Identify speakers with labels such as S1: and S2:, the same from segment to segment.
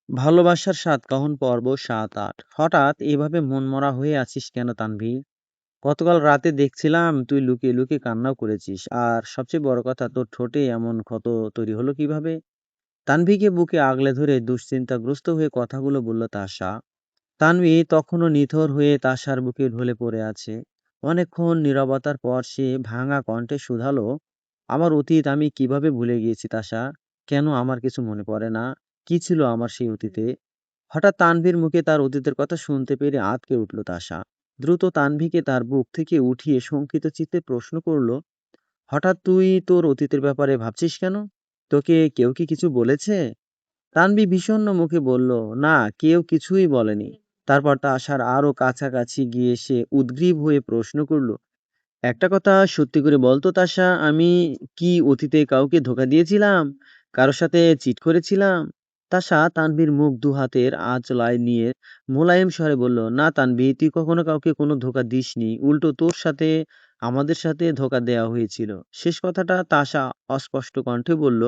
S1: ভালোবাসার স্বাদ কখন পর্ব ৭-৮। হঠাৎ এভাবে মনমরা হয়ে আছিস কেন তানভীর? গতকাল রাতে দেখছিলাম তুই লুকিয়ে লুকিয়ে কান্নাও করেছিস। আর সবচেয়ে বড় কথা তোর ঠোঁটে এমন ক্ষত তৈরি হলো কিভাবে? তানভীকে বুকে আগলে ধরে দুশ্চিন্তাগ্রস্ত হয়ে কথাগুলো বলল তাশা। তানভী তখনও নিথর হয়ে তাশার বুকে ঢলে পড়ে আছে। অনেকক্ষণ নীরবতার পর সে ভাঙা কণ্ঠে শুধালো, আমার অতীত আমি কিভাবে ভুলে গিয়েছি তাশা? কেন আমার কিছু মনে পড়ে না? কি ছিল আমার সেই অতীতে? হঠাৎ তানভীর মুখে তার অতীতের কথা শুনতে পেরে আঁতকে উঠল তাশা। দ্রুত তানভীকে তার বুক থেকে উঠিয়ে শঙ্কিত চিত্তে প্রশ্ন করল, হঠাৎ তুই তোর অতীতের ব্যাপারে ভাবছিস কেন? তোকে কেউ কি কিছু বলেছে? তানভী বিষণ্ণ মুখে বলল, না, কেউ কিছুই বলেনি। তারপর তাশার আরো কাছাকাছি গিয়ে সে উদ্গ্রীব হয়ে প্রশ্ন করল, একটা কথা সত্যি করে বলতো তাশা, আমি কি অতীতে কাউকে ধোঁকা দিয়েছিলাম? কারো সাথে চিট করেছিলাম? তাশা তানভীর মুখ দুহাতের আঁচলায় নিয়ে মোলায়েম স্বরে বলল, না তানভী, তুই কখনো কাউকে কোনো ধোঁকা দিসনি। উল্টো তোর সাথে আমাদের সাথে ধোঁকা দেওয়া হয়েছিল। শেষ কথাটা তাশা অস্পষ্ট কণ্ঠে বলল,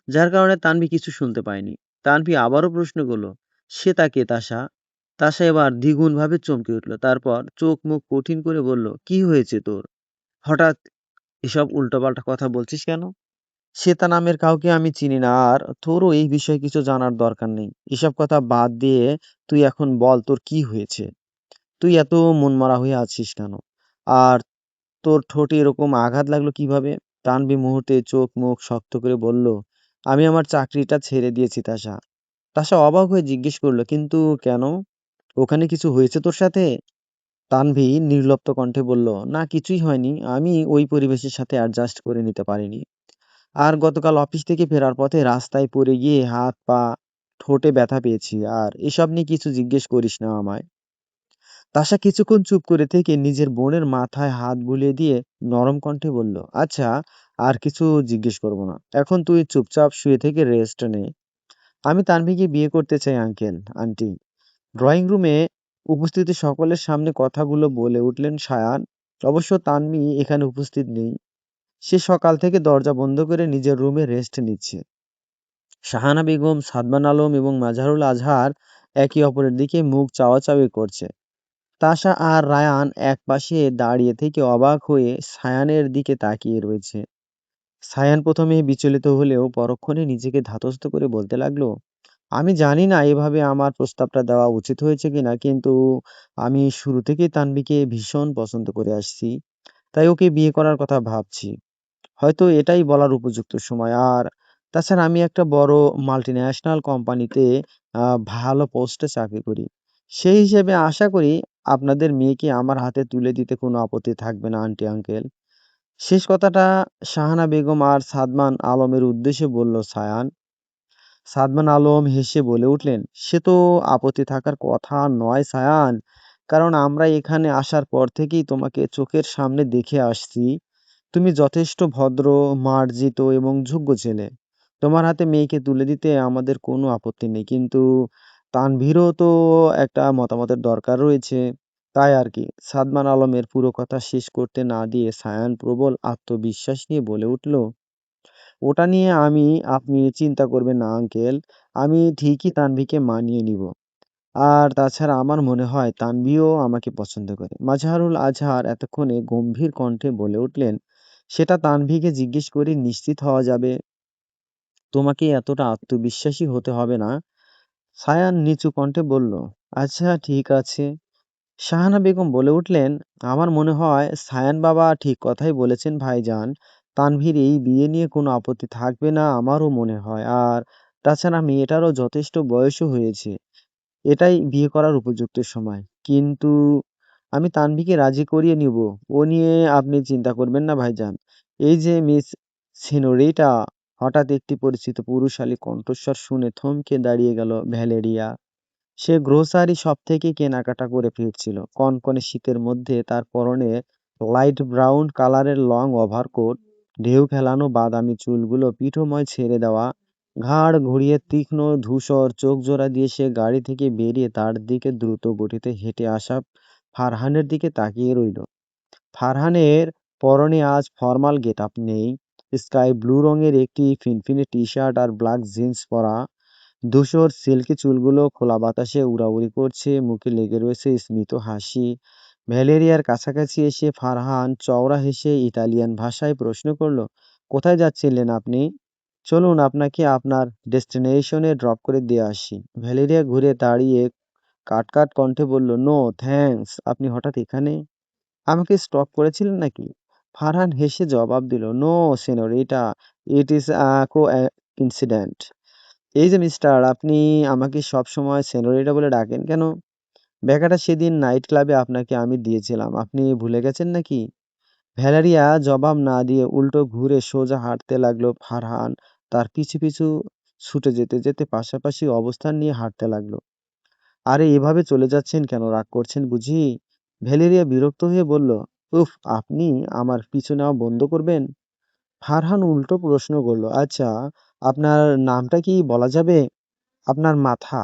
S1: যার কারণে তানভী কিছু শুনতে পায়নি। তানভী আবারও প্রশ্ন করলো, সে তাকে তাশা? তাশা এবার দ্বিগুণভাবে চমকে উঠল। তারপর চোখ মুখ কঠিন করে বলল, কি হয়েছে তোর? হঠাৎ এসব উল্টোপাল্টা কথা বলছিস কেন? শ্বেতা নামের কাউকে আমি চিনি না, আর তোরও এই বিষয়ে কিছু জানার দরকার নেই। এসব কথা বাদ দিয়ে তুই এখন বল তোর কি হয়েছে? তুই এত মনমরা হয়ে আছিস কেন? আর তোর ঠোঁটে এরকম আঘাত লাগলো কিভাবে? তানভী মুহূর্তে চোখ মুখ শক্ত করে বলল, আমি আমার চাকরিটা ছেড়ে দিয়েছি তাশা। তাশা অবাক হয়ে জিজ্ঞেস করলো, কিন্তু কেন? ওখানে কিছু হয়েছে তোর সাথে? তানভী নির্লিপ্ত কণ্ঠে বলল, না কিছুই হয়নি, আমি ওই পরিবেশের সাথে অ্যাডজাস্ট করে নিতে পারিনি। আর গতকাল অফিস থেকে ফেরার পথে রাস্তায় পড়ে গিয়ে হাত পা ঠোঁটে ব্যথা পেয়েছি। আর এসব নিয়ে কিছু জিজ্ঞেস করিস না আমায়। তাশা কিছুক্ষণ চুপ করে থেকে নিজের বোনের মাথায় হাত বুলিয়ে দিয়ে নরম কণ্ঠে বলল, আচ্ছা, আর কিছু জিজ্ঞেস করবো না, এখন তুই চুপচাপ শুয়ে থেকে রেস্ট নে। আমি তানভীকে বিয়ে করতে চাই আঙ্কেল, আন্টি। ড্রয়িং রুমে উপস্থিত সকলের সামনে কথাগুলো বলে উঠলেন সায়ান। অবশ্য তানভী এখানে উপস্থিত নেই। সে সকাল থেকে দরজা বন্ধ করে নিজের রুমে রেস্ট নিচ্ছে। শাহানা বেগম, সাদমান আলম এবং মাজারুল আজহার একে অপরের দিকে মুখ চাওয়াচাওয়ি করছে। তাশা আর রায়ান একপাশে দাঁড়িয়ে থেকে অবাক হয়ে সায়ানের দিকে তাকিয়ে রয়েছে। সায়ান প্রথমে বিচলিত হলেও পরক্ষণে নিজেকে ধাতস্থ করে বলতে লাগলো, আমি জানি না এভাবে আমার প্রস্তাবটা দেওয়া উচিত হয়েছে কিনা, কিন্তু আমি শুরু থেকেই তানভীকে ভীষণ পছন্দ করে আসছি। তাই ওকে বিয়ে করার কথা ভাবছি। হয়তো এটাই বলার উপযুক্ত সময়। আর তাছাড়া আমি একটা বড় মাল্টিন্যাশনাল কোম্পানিতে ভালো পোস্টে চাকরি করি। সেই হিসেবে আশা করি আপনাদের মেয়েকে আমার হাতে তুলে দিতে কোনো আপত্তি থাকবে না আন্টি আঙ্কেল। শেষ কথাটা শাহানা বেগম আর সাদমান আলমের উদ্দেশ্যে বলল সায়ান। সাদমান আলম হেসে বলে উঠলেন, সে তো আপত্তি থাকার কথা নয় সায়ান, কারণ আমরা এখানে আসার পর থেকেই তোমাকে চোখের সামনে দেখে আসছি। তুমি যথেষ্ট ভদ্র, মার্জিত এবং যোগ্য ছেলে। তোমার হাতে মেয়েকে তুলে দিতে আমাদের কোনো আপত্তি নেই, কিন্তু তানভীরও তো একটা মতামতের দরকার রয়েছে। তাই আর কি। সাদমান আলমের পুরো কথা শেষ করতে না দিয়ে সায়ান প্রবল আত্মবিশ্বাস নিয়ে বলে উঠল, ওটা নিয়ে আপনি চিন্তা করবেন না আঙ্কেল। আমি ঠিকই তানভীকে মানিয়ে নিব। আর তাছাড়া আমার মনে হয় তানভীও আমাকে পছন্দ করে। মাজহারুল আজহার এতক্ষণে গম্ভীর কণ্ঠে বলে উঠলেন, সেটা তানভীকে জিজ্ঞেস করে নিশ্চিত হওয়া যাবে। তোমাকে এতটা আত্মবিশ্বাসী হতে হবে না। সায়ান নিচু কণ্ঠে বলল, আচ্ছা ঠিক আছে। শাহানা বেগম বলে উঠলেন, আমার মনে হয় সায়ান বাবা ঠিক কথাই বলেছেন ভাইজান। তানভীর এই বিয়ে নিয়ে কোনো আপত্তি থাকবে না আমারও মনে হয়। আর তাছাড়া মেয়েটারও যথেষ্ট বয়সও হয়েছে। এটাই বিয়ে করার উপযুক্ত সময়। কিন্তু আমি তানভীকে রাজি করিয়ে নিব। ও নিয়ে আপনি চিন্তা করবেন না ভাইজান। এই যে মিস সিনোরিটা। হঠাৎ একটি পরিচিত পুরুষালী কণ্ঠস্বর শুনে থমকে দাঁড়িয়ে গেল ভ্যালেরিয়া। সে গ্রোসারি শপ থেকে কেনাকাটা করে ফিরছিল। কনকনে শীতের মধ্যে তার পরনে লাইট ব্রাউন কালারের লং ওভারকোট, ঢেউ খেলানো বাদামি চুলগুলো পিঠময় ছেড়ে দেওয়া, ঘাড় ঘুরিয়ে তীক্ষ্ণ ধূসর চোখ জোড়া দিয়ে সে গাড়ি থেকে বেরিয়ে তার দিকে দ্রুত গতিতে হেঁটে আসা ফারহানের দিকে তাকিয়ে রইল। ফারহানের পরনে আজ ফর্মাল গেটআপ নেই। স্কাই ব্লু রঙের একটি ফিনফিনে টি শার্ট আর ব্ল্যাক জিন্স পরা। ধূসর সিল্কি চুলগুলো খোলা বাতাসে উড়াউড়ি করছে, মুখে লেগে রয়েছে স্মিত হাসি। ভ্যালেরিয়ার কাছাকাছি এসে ফারহান চওড়া হেসে ইতালিয়ান ভাষায় প্রশ্ন করলো, কোথায় যাচ্ছিলেন আপনি? চলুন আপনাকে আপনার ডেস্টিনেশনে ড্রপ করে দিয়ে আসি। ভ্যালেরিয়া ঘুরে দাঁড়িয়ে কাট কণ্ঠে বলল, নো থ্যাঙ্কস। আপনি হঠাৎ এখানে? আমাকে স্টপ করেছিলেন নাকি? ফারহান হেসে জবাব দিল, no senorita, it is coincidence. এই যে মিস্টার, আপনি আমাকে সব সময় সেনরিটা বলে ডাকেন কেন? বেকাটা সেদিন নাইট ক্লাবে আপনাকে আমি দিয়েছিলাম, আপনি ভুলে গেছেন নাকি? ভ্যালেরিয়া জবাব না দিয়ে উল্টো ঘুরে সোজা হাঁটতে লাগলো। ফারহান তার পিছু পিছু ছুটে যেতে যেতে পাশাপাশি অবস্থান নিয়ে হাঁটতে লাগলো। আরে এভাবে চলে যাচ্ছেন কেন, রাগ করছেন বুঝি? ভ্যালেরিয়া বিরক্ত হয়ে বলল, উফ, আপনি আমার পিছু নেওয়া বন্ধ করবেন? ফারহান উল্টো প্রশ্ন করলো, আচ্ছা, আপনার নামটা কি বলা যাবে? আপনার মাথা,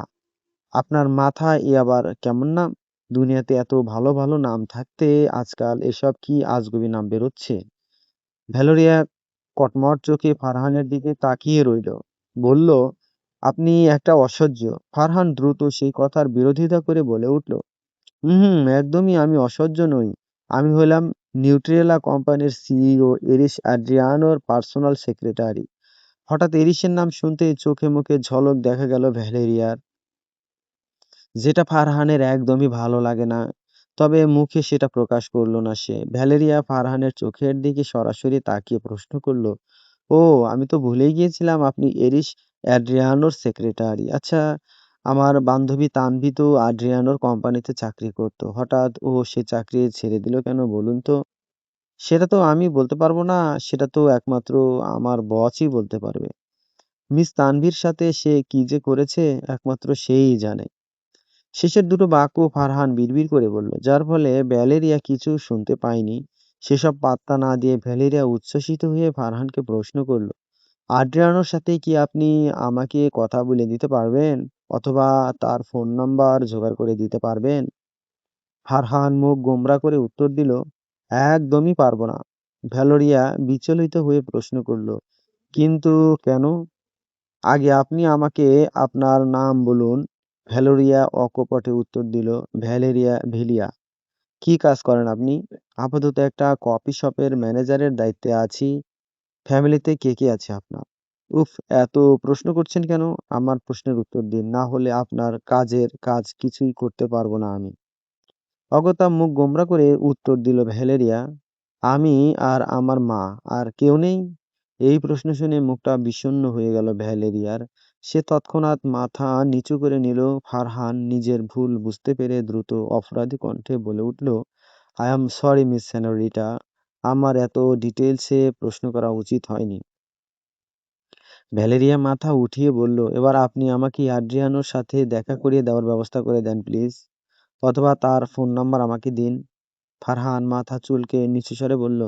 S1: আপনার মাথা এ আবার কেমন নাম? দুনিয়াতে এত ভালো ভালো নাম থাকতে আজকাল এসব কি আজগুবি নাম বেরোচ্ছে? ভ্যালেরিয়া কটমট চোখে ফারহানের দিকে তাকিয়ে রইল। বলল, আপনি একটা অসহ্য। ফারহান দ্রুত সেই কথার বিরোধিতা করে বলে উঠল, হুম, একদমই আমি অসহ্য নই। আমি হলাম নিউট্রেলা কোম্পানির সিইও এরিস অ্যাড্রিয়ানোর পার্সোনাল সেক্রেটারি। হঠাৎ এরিসের নাম শুনতেই চোখে মুখে ঝলক দেখা গেল ভ্যালেরিয়ার, যেটা ফারহানের একদমই ভালো লাগে না। তবে মুখে সেটা প্রকাশ করলো না সে। ভ্যালেরিয়া ফারহানের চোখের দিকে সরাসরি তাকিয়ে প্রশ্ন করলো, ও, আমি তো ভুলেই গিয়েছিলাম আপনি এরিস অ্যাড্রিয়ানোর সেক্রেটারি। আচ্ছা, আমার বান্ধবী তানভি তো আড্রিয়ানোর কোম্পানিতে চাকরি করত, হঠাৎ ও সে চাকরি ছেড়ে দিল কেন বলুন তো? সেটা তো আমি বলতে পারবো না, সেটা তো একমাত্র আমার বসই বলতে পারবে। মিস তানভীর সাথে সে কি যে করেছে একমাত্র সেই জানে। শেষের দুটো বাক্য ফারহান বিড়বিড় করে বলল, যার ফলে ভ্যালেরিয়া কিছু শুনতে পায়নি। সেসব পাত্তা না দিয়ে ভ্যালেরিয়া উচ্ছ্বসিত হয়ে ফারহানকে প্রশ্ন করল, আড্রিয়ানোর সাথে কি আপনি আমাকে কথা বলে দিতে পারবেন? অথবা তার ফোন নাম্বার জোগাড় করে দিতে পারবেন? ফারহান মুখ গোমড়া করে উত্তর দিল, একদমই পারবো না। ভ্যালেরিয়া বিচলিত হয়ে প্রশ্ন করল, কিন্তু কেন? আগে আপনি আমাকে আপনার নাম বলুন। ভ্যালেরিয়া অকপটে উত্তর দিল, ভেলিয়া। কি কাজ করেন আপনি? আপাতত একটা কফি শপের ম্যানেজারের দায়িত্বে আছি। ফ্যামিলিতে কে কে আছে আপনার? উফ, এত প্রশ্ন করছেন কেন? আমার প্রশ্নের উত্তর দিন, না হলে আপনার কাজের কাজ কিছুই করতে পারবো না আমি। অগত্যা মুখ গোমড়া করে উত্তর দিল ভ্যালেরিয়া, আমি আর আমার মা, আর কেউ নেই? এই প্রশ্ন শুনে মুখটা বিষণ্ণ হয়ে গেল ভ্যালেরিয়ার। সে তৎক্ষণাৎ মাথা নিচু করে নিল। ফারহান নিজের ভুল বুঝতে পেরে দ্রুত অপরাধী কণ্ঠে বলে উঠল, আই এম সরি মিস সেনরিটা, আমার এত ডিটেলসে প্রশ্ন করা উচিত হয়নি। ভ্যালেরিয়া মাথা উঠিয়ে বলল, এবার আপনি আমাকে আদ্রিয়ানোর সাথে দেখা করিয়ে দেওয়ার ব্যবস্থা করে দেন প্লিজ, অথবা তার ফোন নাম্বার আমাকে দিন। ফারহান মাথা চুলকে নিচু স্বরে বলল,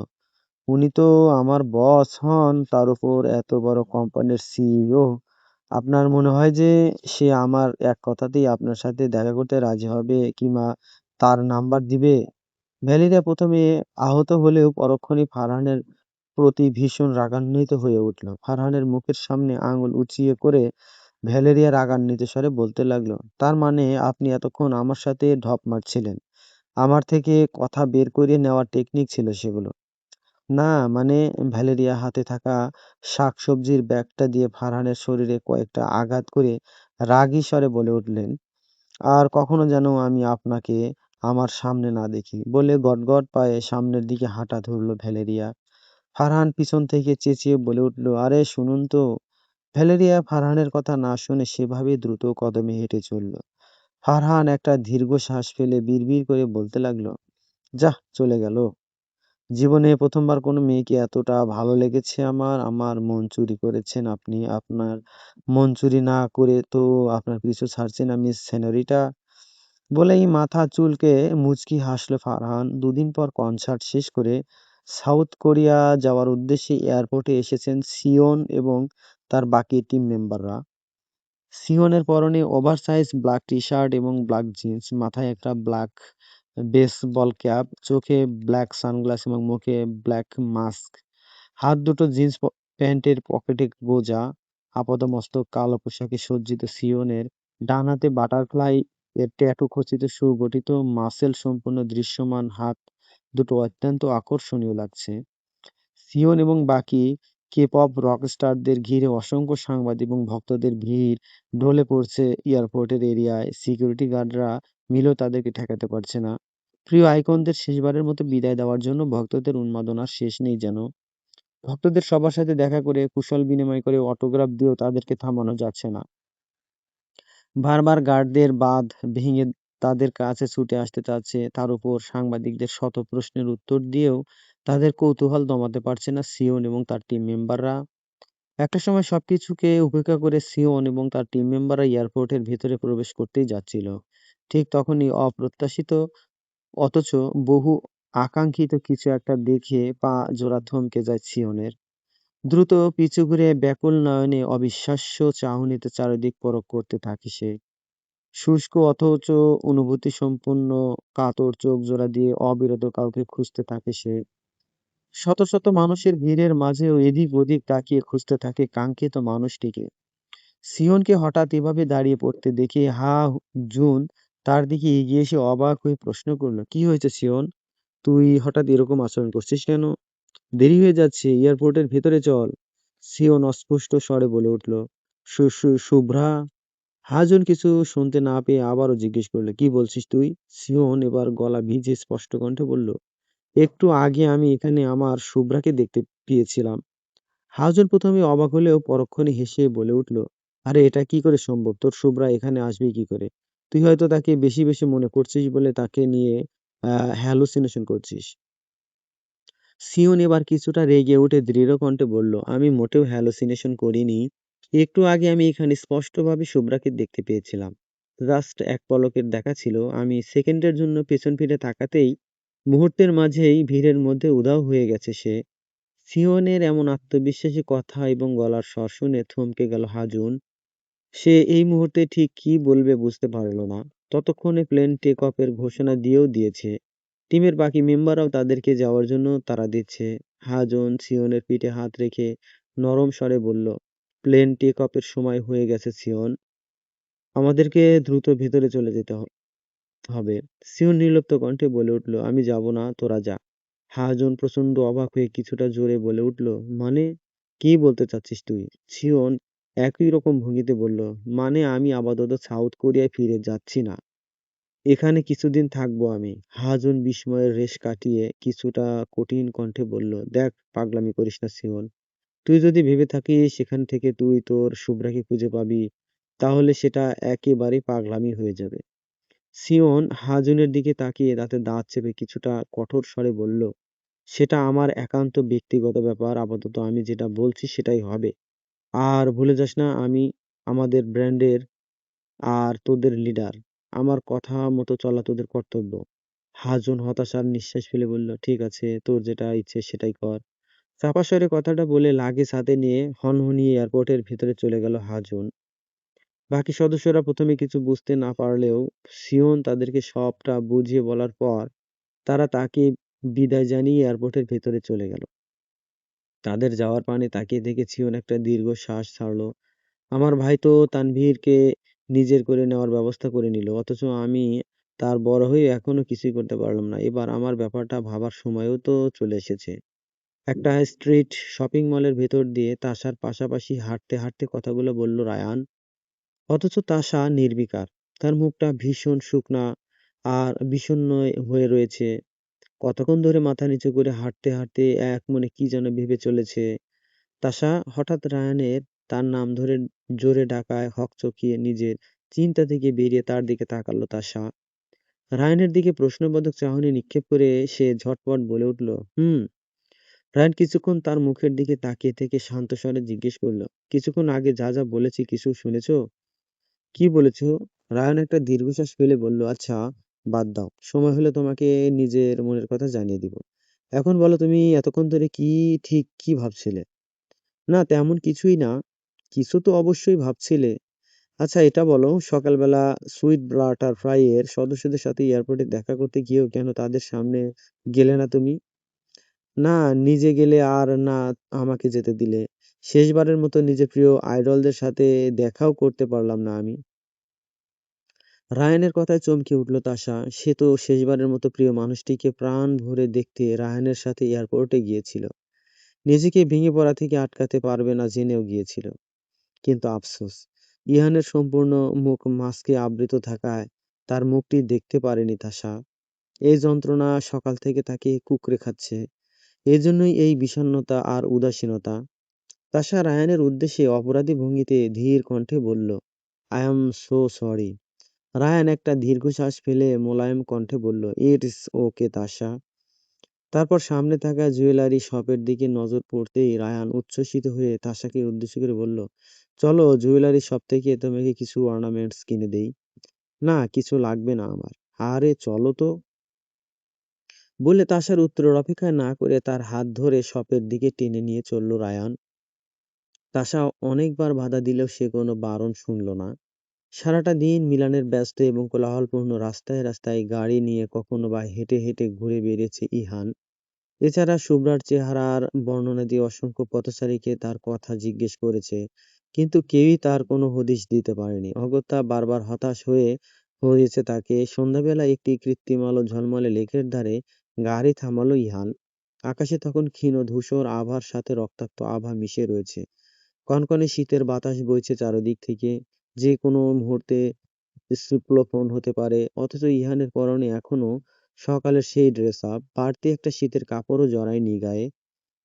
S1: উনি তো আমার বস হন, তার উপর এত বড় কোম্পানির সিইও। আপনার মনে হয় যে সে আমার এক কথাতেই আপনার সাথে দেখা করতে রাজি হবে কিংবা তার নাম্বার দিবে? ভ্যালেরিয়া প্রথমে আহত হলেও পরক্ষণেই ফারহানের প্রতি ভীষণ রাগান্বিত হয়ে উঠল। ফারহানের মুখের সামনে আঙুল উঁচিয়ে করে ভ্যালেরিয়া রাগান্বিত স্বরে বলতে লাগলো, তার মানে আপনি এতক্ষণ আমার সাথে ঢপ মারছিলেন? আমার থেকে কথা বের করে নেওয়ার টেকনিক ছিল সেগুলো? না, মানে? ভ্যালেরিয়া হাতে থাকা শাকসবজির ব্যাগটা দিয়ে ফারহানের শরীরে কয়েকটা আঘাত করে রাগী স্বরে বলে উঠলেন, আর কখনো যেন আমি আপনাকে আমার সামনে না দেখি, বলে গটগট পায়ে সামনের দিকে হাঁটা ধরল ভ্যালেরিয়া। ফারহান পিছন থেকে চেঁচিয়ে বলে উঠল, আরে শুনুন তো। ভ্যালেরিয়া ফারহানের কথা না শুনে সেভাবে দ্রুত কদমে হেঁটে চলল। ফারহান একটা দীর্ঘশ্বাস ফেলে বিড়বিড় করে বলতে লাগলো, যাহ, চলে গেল। জীবনে প্রথমবার কোনো মেয়েকে এতটা ভালো লেগেছে আমার। আমার মন চুরি করেছেন আপনি। আপনার মন চুরি না করে তো আপনার পিছু ছাড়ছি না মিস সেনরিটা। বলেই মাথা চুলকে মুচকি হাসল ফারহান। দুদিন পর কনসার্ট শেষ করে সাউথ কোরিয়া যাওয়ার উদ্দেশ্যে এয়ারপোর্টে এসেছেন সিওন এবং তার বাকি টিম মেম্বাররা। সিওনের পরনে ওভারসাইজ ব্ল্যাক টি-শার্ট এবং ব্ল্যাক জিন্স, মাথায় একটা ব্ল্যাক বেসবল ক্যাপ, চোখে ব্ল্যাক সানগ্লাস এবং মুখে ব্ল্যাক মাস্ক। হাত দুটো জিন্স প্যান্টের পকেটে গোজা। আপাদমস্তক কালো পোশাকে সজ্জিত সিওনের ডান হাতে বাটারফ্লাই এর ট্যাটু খচিত সুগঠিত মাসেল সম্পূর্ণ দৃশ্যমান হাত দুটো অত্যন্ত আকর্ষণীয় লাগছে। সিওন এবং বাকি কে-পপ রকস্টারদের ঘিরে অসংখ্য সাংবাদিক এবং ভক্তদের ভিড় ঢলে পড়ছে এয়ারপোর্টের এরিয়ায়। সিকিউরিটি গার্ডরা মিলেও তাদেরকে ঠেকাতে পারছে না। প্রিয় আইকনদের শেষবারের মতো বিদায় দেওয়ার জন্য ভক্তদের উন্মাদনার শেষ নেই যেন। ভক্তদের সবার সাথে দেখা করে, কুশল বিনিময় করে, অটোগ্রাফ দিয়েও তাদেরকে থামানো যাচ্ছে না। বারবার গার্ডদের বাঁধ ভেঙে তাদের কাছে ছুটে আসতে চাচ্ছে। তার উপর সাংবাদিকদের শত প্রশ্নের উত্তর দিয়েও তাদের কৌতূহল দমাতে পারছে না সিওন এবং তার টিম মেম্বাররা। একটা সময় সবকিছুকে উপেক্ষা করে সিওন এবং তার টিম মেম্বাররা এয়ারপোর্টের ভেতরে প্রবেশ করতেই যাচ্ছিল। ঠিক তখনই অপ্রত্যাশিত অথচ বহু আকাঙ্ক্ষিত কিছু একটা দেখে পা জোড়া থমকে যায় সিওনের। দ্রুত পিছু ঘুরে ব্যাকুল নয়নে অবিশ্বাস্য চাহনিতে চারিদিক পরখ করতে থাকে সে। শুষ্ক অথচ অনুভূতি সম্পন্ন কাতর চোখ জোড়া দিয়ে অবিরত কাউকে খুঁজতে থাকে সে। শত শত মানুষের ভিড়ের মাঝেও এদিক ওদিক তাকিয়ে খুঁজতে থাকে কাঙ্ক্ষিত মানুষটিকে। সিওনকে হঠাৎ এভাবে দাঁড়িয়ে পড়তে দেখে জুন তার দিকে এগিয়ে এসে অবাক হয়ে প্রশ্ন করলো, কি হয়েছে সিওন? তুই হঠাৎ এরকম আচরণ করছিস কেন? দেরি হয়ে যাচ্ছে, এয়ারপোর্টের ভেতরে চল। সিওন অস্পষ্ট স্বরে বলে উঠল, শুভ্রা। হাজুন কিছু শুনতে না পেয়ে আবারও জিজ্ঞেস করলো, কি বলছিস তুই? সিওন এবার গলা ভিজে স্পষ্ট কণ্ঠে বলল, একটু আগে আমি এখানে আমার শুভ্রাকে দেখতে পেয়েছিলাম। হাজুন প্রথমে অবাক হলেও পরক্ষণে হেসে বলে উঠল, আরে এটা কি করে সম্ভব? তোর শুভ্রা এখানে আসবে কি করে? তুই হয়তো তাকে বেশি বেশি মনে করছিস বলে তাকে নিয়ে হ্যালুসিনেশন করছিস। সিওন এবার কিছুটা রেগে উঠে দৃঢ় কণ্ঠে বলল, আমি মোটেও হ্যালুসিনেশন করিনি। একটু আগে আমি এখানে স্পষ্টভাবে শুভ্রাকে দেখতে পেয়েছিলাম। জাস্ট এক পলকের দেখা ছিল। আমি সেকেন্ডের জন্য পেছন ফিরে তাকাতেই মুহূর্তের মাঝেই ভিড়ের মধ্যে উধাও হয়ে গেছে সে। সিওনের এমন আত্মবিশ্বাসী কথা এবং গলার স্বর শুনে থমকে গেল হাজুন। সে এই মুহূর্তে ঠিক কি বলবে বুঝতে পারল না। ততক্ষণে প্লেন টেক অফের ঘোষণা দিয়েও দিয়েছে। টিমের বাকি মেম্বাররাও তাদেরকে যাওয়ার জন্য তাড়া দিচ্ছে। হাজন সিওনের পিঠে হাত রেখে নরম স্বরে বলল, প্লেন টেক অফের সময় হয়ে গেছে সিওন। আমাদেরকে দ্রুত ভেতরে চলে যেতে হবে। সিওন নির্লিপ্ত কণ্ঠে বলে উঠল, আমি যাব না, তোরা যা। হাজন প্রচন্ড অবাক হয়ে কিছুটা জোরে বলে উঠল, মানে কি বলতে চাচ্ছিস তুই? সিওন একই রকম ভঙ্গিতে বলল, মানে আমি আপাতত সাউথ কোরিয়ায় ফিরে যাচ্ছি না, এখানে কিছুদিন থাকবো আমি। হাজন বিস্ময়ের রেশ কাটিয়ে কিছুটা কঠিন কণ্ঠে বলল, দেখ পাগলামি করিস না সিওন। তুই যদি ভেবে থাকিস সেখান থেকে তুই তোর শুভ্রাকে খুঁজে পাবি, তাহলে সেটা একেবারে পাগলামি হয়ে যাবে। সিওন হাজুনের দিকে তাকিয়ে দাঁতে দাঁত চেপে কিছুটা কঠোর স্বরে বলল, সেটা আমার একান্ত ব্যক্তিগত ব্যাপার, আপাতত আমি যেটা বলছি সেটাই হবে। আর ভুলে যাস না আমি আমাদের ব্র্যান্ডের আর তোদের লিডার। আমার কথা মতো চলা তোদের কর্তব্য। হাজুন হতাশার নিঃশ্বাস ফেলে বলল, ঠিক আছে, তোর যেটা ইচ্ছে সেটাই কর। চাপা স্বরে কথাটা বলে লাগেজ হাতে নিয়ে হনহনিয়ে এয়ারপোর্টের ভিতরে চলে গেল হাজুন। বাকি সদস্যরা প্রথমে কিছু বুঝতে না পারলেও সিওন তাদেরকে সবটা বুঝিয়ে বলার পর তারা তাকে বিদায় জানিয়ে এয়ারপোর্টের ভেতরে চলে গেল। তাদের যাওয়ার পানে তাকিয়ে দেখে সিওন একটা দীর্ঘ শ্বাস ছাড়লো। আমার ভাই তো তানভীরকে নিজের করে নেওয়ার ব্যবস্থা করে নিল, অথচ আমি তার বড় হয়ে এখনো কিছুই করতে পারলাম না। এবার আমার ব্যাপারটা ভাবার সময়ও তো চলে এসেছে। একটা স্ট্রিট শপিং মলের ভেতর দিয়ে তাশার পাশাপাশি হাঁটতে হাঁটতে কথাগুলো বলল রায়ান। অথচ তাশা নির্বিকার। তার মুখটা ভীষণ শুকনা আর বিষণ্ণ হয়ে রয়েছে। কতক্ষণ ধরে মাথা নিচু করে হাঁটতে হাঁটতে এক মনে কি যেন ভেবে চলেছে। তাশা হঠাৎ রায়ানের তার নাম ধরে জোরে ডাকায় হকচকিয়ে নিজের চিন্তা থেকে বেরিয়ে তার দিকে তাকালো তাশা। রায়ানের দিকে প্রশ্নবোধক চাহনি নিক্ষেপ করে সে ঝটপট বলে উঠল, হুম। রায়ান কিছুক্ষণ তার মুখের দিকে তাকিয়ে থেকে শান্ত স্বরে জিজ্ঞেস করলো, কিছুক্ষণ আগে যা যা বলেছি কিছু শুনেছো? কি বলেছো? রায়ান একটা দীর্ঘশ্বাস ফেলে বলল, আচ্ছা বাদ দাও, সময় হলে তোমাকে নিজের মনের কথা জানিয়ে দিব। এখন বলো, তুমি এতক্ষণ ধরে ঠিক কি ভাবছিলে? না তেমন কিছুই না। কিছু তো অবশ্যই ভাবছিলে। আচ্ছা এটা বলো, সকালবেলা সুইট বাটারফ্লাই এর সদস্যদের সাথে এয়ারপোর্টে দেখা করতে গিয়েও কেন তাদের সামনে গেলে না তুমি? না নিজে গেলে আর না আমাকে যেতে দিলে। শেষবারের মতো নিজের প্রিয় আইডলদের সাথে দেখাও করতে পারলাম না আমি। রায়ানের কথায় চমকে উঠল তাশা। সে তো শেষবারের মতো প্রিয় মানুষটিকে প্রাণ ভরে দেখতে রায়ানের সাথে এয়ারপোর্টে গিয়েছিল। নিজেকে ভেঙে পড়া থেকে আটকাতে পারবে না জেনেও গিয়েছিল। কিন্তু আফসোস, ইহানের সম্পূর্ণ মুখ মাস্কে আবৃত থাকায় তার মুখটি দেখতে পারেনি তাশা। এই যন্ত্রণা সকাল থেকে তাকে কুঁকড়ে খাচ্ছে। এজন্যই এই বিষণ্ণতা আর উদাসীনতা। তাশা রায়ানের উদ্দেশ্যে অপরাধী ভঙ্গিতে ধীর কণ্ঠে বলল, I am so sorry. Ryan একটা দীর্ঘশ্বাস ফেলে মোলায়েম কণ্ঠে বলল, ইটস ওকে তাশা। তারপর সামনে থাকা জুয়েলারি শপের দিকে নজর পড়তেই রায়ান উচ্ছ্বসিত হয়ে তাশাকে উদ্দেশ্য করে বলল, চলো জুয়েলারি শপ থেকে তোমাকে কিছু অর্নামেন্টস কিনে দেই। না, কিছু লাগবে না আমার। আরে চলো তো। বলে তাশার উত্তরের অপেক্ষা না করে তার হাত ধরে শপের দিকে টেনে নিয়ে চলল রায়ান। তাশা অনেকবার বাধা দিলেও সে কোনো বারণ শুনল না। সারাটা দিন মিলানের ব্যস্ত এবং কোলাহলপূর্ণ রাস্তায় রাস্তায় গাড়ি নিয়ে কখনো বা হেঁটে হেঁটে ঘুরে বেড়িয়েছে ইহান। এছাড়া শুভ্রার চেহারার বর্ণনা দিয়ে অসংখ্য পথচারীকে তার কথা জিজ্ঞেস করেছে, কিন্তু কেউই তার কোনো হদিশ দিতে পারেনি। অগত্যা বারবার হতাশ হয়ে হয়েছে তাকে। সন্ধ্যাবেলা একটি কৃত্রিম আলো ঝলমলে লেকের ধারে গাড়ি থামালো ইহান। আকাশে তখন ক্ষীণ ধূসর আভার সাথে রক্তাক্ত আভা মিশে রয়েছে। কনকনে শীতের বাতাস বইছে চারদিক থেকে, যে কোনো মুহূর্তে সুপ্লফন হতে পারে। অথচ ইহানের পরনে এখনো সকালের সেই ড্রেস আপ, বাড়তি একটা শীতের কাপড়ও জড়ায়নি গায়ে।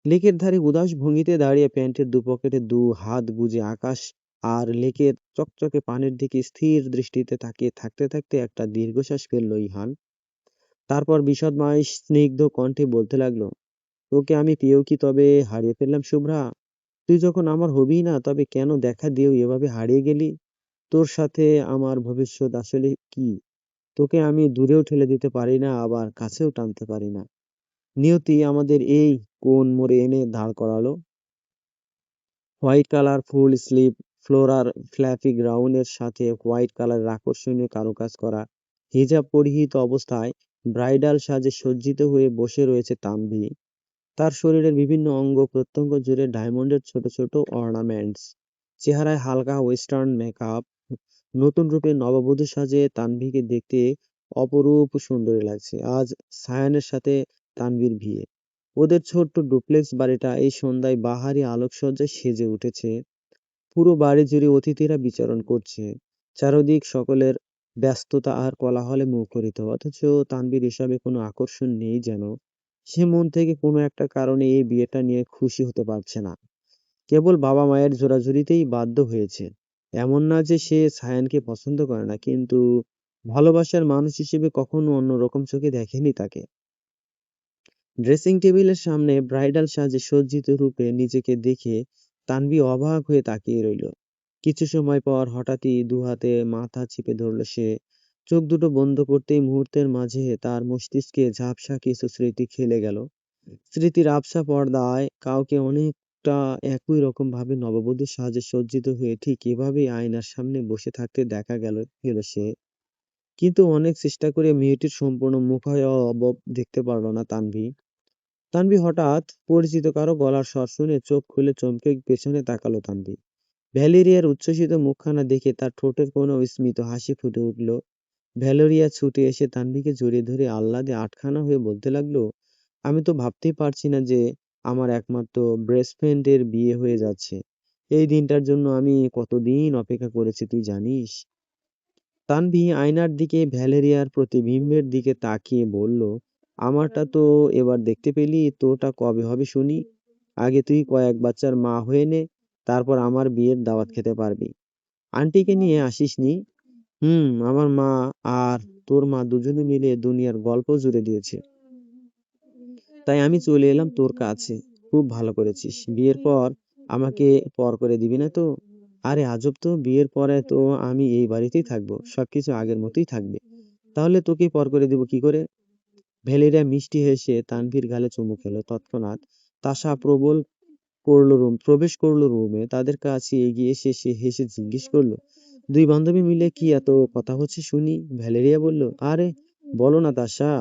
S1: লেকের ধারে উদাস ভঙ্গিতে দাঁড়িয়ে প্যান্টের দুপকেটে দু হাত গুজে আকাশ আর লেকের চকচকে পানির দিকে স্থির দৃষ্টিতে তাকিয়ে থাকতে থাকতে একটা দীর্ঘশ্বাস ফেললো ইহান। তারপর বিষদময় স্নিগ্ধ কণ্ঠে বলতে লাগলো, তোকে আমি পেয়েও কি তবে হারিয়ে ফেললাম শুভ্রা? তুই যখন আমার হবিই না, তবে কেন দেখা দিয়েও এভাবে হারিয়ে গেলি? তোর সাথে আমার ভবিষ্যৎ আসলে কি? তোকে আমি দূরেও ঠেলে দিতে পারি না, আবার কাছেও টানতে পারি না। নিয়তি আমাদের এই কোন মোড়ে এনে দাঁড় করালো। হোয়াইট কালার ফুল স্লিভ ফ্লোরার ফ্ল্যাফি গ্রাউন্ডের সাথে হোয়াইট কালারের আকর্ষণীয় কারুকাজ করা হিজাব পরিহিত অবস্থায় ব্রাইডাল সাজে সজ্জিত হয়ে বসে রয়েছে তানভি। তার শরীরের বিভিন্ন অঙ্গ প্রত্যঙ্গ জুড়ে ডায়মন্ডের ছোট ছোট অর্নামেন্টস। চেহারায় হালকা ওয়েস্টার্ন মেকআপ। নতুন রূপে নববধূ সাজে তানভীকে দেখতে অপরূপ সুন্দরী লাগছে। আজ সায়ানের সাথে তানভীর বিয়ে। ওদের ছোট্ট ডুপ্লেক্স বাড়িটা এই সন্ধ্যায় বাহারি আলোকসজ্জায় সেজে উঠেছে। পুরো বাড়ি জুড়ে অতিথিরা বিচরণ করছে। চারদিক সকলের ব্যস্ততা আর কোলাহলে মুখরিত, অথচ তানভীর এসবে কোনো আকর্ষণ নেই যেন। সে মন থেকে কোনো একটা কারণে এই বিয়েটা নিয়ে খুশি হতে পারছে না। কেবল বাবা মায়ের জোরাজুরিতেই বাধ্য হয়েছে। এমন না যে সে সায়ানকে পছন্দ করে না, কিন্তু ভালোবাসার মানুষ হিসেবে কখনো অন্যরকম চোখে দেখেনি তাকে। ড্রেসিং টেবিলের সামনে ব্রাইডাল সাজে সজ্জিত রূপে নিজেকে দেখে তানভি অবাক হয়ে তাকিয়ে রইল। কিছু সময় পর হঠাৎই দুহাতে মাথা চেপে ধরল সে। চোখ দুটো বন্ধ করতেই মুহূর্তের মাঝে তার মস্তিষ্কে ঝাপসা কিছু স্মৃতি খেলে গেল। স্মৃতির আবছা পর্দায় কাউকে অনেকটা একই রকম ভাবে নববধূর সাজে সজ্জিত হয়ে ঠিক এভাবেই আয়নার সামনে বসে থাকতে দেখা গেল সে। কিন্তু অনেক চেষ্টা করে মেয়েটির সম্পূর্ণ মুখাবয়ব দেখতে পারল না তানভি। তানভি হঠাৎ পরিচিত কারো গলার স্বর শুনে চোখ খুলে চমকে পেছনে তাকালো তানভি। ভ্যালেরিয়ার উচ্ছ্বসিত মুখখানা দেখে তার ঠোঁটের কোনো স্মিত হাসি ফুটে উঠল। ভ্যালেরিয়া ছুটে এসে তানভিকে জড়িয়ে ধরে আহ্লাদে আটখানা হয়ে বলতে লাগলো, আমি তো ভাবতেই পারছি না যে আমার একমাত্র বেস্ট ফ্রেন্ডের বিয়ে হয়ে যাচ্ছে। এই দিনটার জন্য আমি কতদিন অপেক্ষা করেছি তুই জানিস? তানভি আয়নার দিকে ভ্যালেরিয়ার প্রতিবিম্বের দিকে তাকিয়ে বলল, আমারটা তো এবার দেখতে পেলি, তোটা কবে হবে শুনি? আগে তুই কয়েক বাচ্চার মা হয়ে নে, তারপর আমার বিয়ের দাওয়াত খেতে পারবি। আন্টিকে নিয়ে আসিসনি? আমার মা আর তোর মা দুজনে মিলে দুনিয়ার গল্প জুড়ে দিয়েছে। তাই আমি চলে এলাম তোর কাছে। খুব ভালো করেছিস। বিয়ের পর আমাকে পর করে দিবি না তো? আরে আজব তো, বিয়ের পরে তো আমি এই বাড়িতেই থাকবো, সবকিছু আগের মতোই থাকবে। তাহলে তোকে পর করে দিব কি করে? ভ্যালেরিয়া মিষ্টি হেসে তানভীর গালে চুমু খেলো। তৎক্ষণাৎ তাসা প্রবেশ করলো রুমে। তাদের কাছে এগিয়ে এসে সে হেসে জিজ্ঞেস করলো, দুই বান্ধবী মিলে কি এত কথা হচ্ছে শুনি? ভ্যালেরিয়া বলল, আরে বলো না তাসা,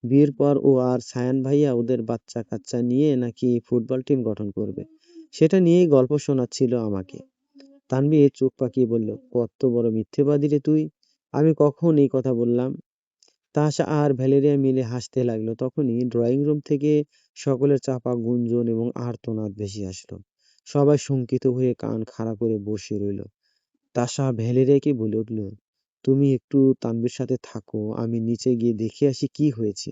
S1: বিয়ের পর ও আর সায়ান ভাইয়া ওদের বাচ্চা কাচ্চা নিয়ে নাকি ফুটবল টিম গঠন করবে। সেটা নিয়েই গল্প শোনাচ্ছিল আমাকে। তানভীর চোখ পাকিয়ে বলল, কত বড় মিথ্যেবাদী রে তুই! আমি কখন এই কথা বললাম? তাসা আর ভ্যালেরিয়া মিলে হাসতে লাগলো। তখনই ড্রয়িং রুম থেকে সকলের চাপা গুঞ্জন এবং আর্তনাদ ভেসে আসলো। সবাই শঙ্কিত হয়ে কান খাড়া করে বসে রইল। তাসা ভ্যালেরিয়াকে বলে উঠল, তুমি একটু তানভীর সাথে থাকো, আমি নিচে গিয়ে দেখে আসি কি হয়েছে।